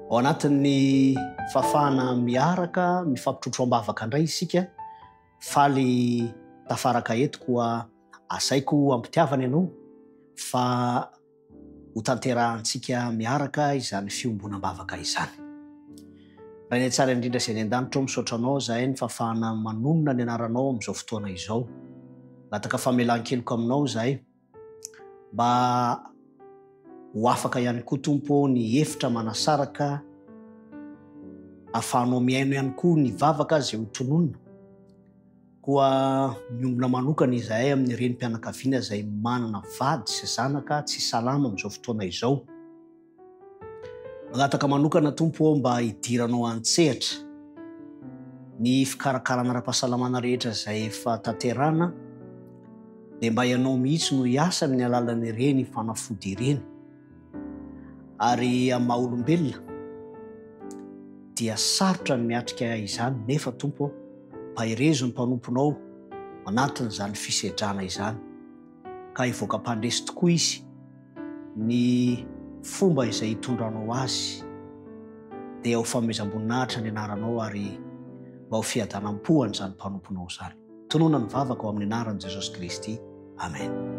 Ao anatin'ny fafana miaraka mifampitotro ambavaka indray isika, faly tafaraka eto koa asaiko ampitiavana ianao fa ho tanterahantsika miaraka izany fiombonam-bavaka izany. Raha ny tsara indrindra izay ny an-danitra misaotra anao zahay ny fafana manonona ny anaranao amin'izao fotoana izao. Lataka famelan-keloko aminao zahay mba ho afaka ihany koa Tompo ny hefitra manasaraka ahafahanao miaino ihany koa ny vavaka izay ho tononona. Koa miombona manokana izahay amin'ny renim-pianakaviana izay manana vady sy zanaka tsy salama amin'izao fotoana izao. Lataka manokana Tompo mba hidiranao an-tsehatra ny fikarakarana ara-pahasalamana rehetra izay efa tanterana, dia mba ianao mihitsy no hiasa amin'ny alalan'ireny fanafody ireny. Ary amin'ny maha-olombelona dia sarotra ny miatrika izany, nefa Tompo mba hirezo ny mpanomponao anatin'izany fisedrana izany, ka hivoaka mpandresy tokoa izy ny fomba izay hitondranao azy, dia ho fanomezam-boninahitra ny anaranao ary mba ho fiadanam-po an'izany mpanomponao izany. Tonoina ny vavaka ao amin'ny anaran'i Jesosy Kristy. Amen.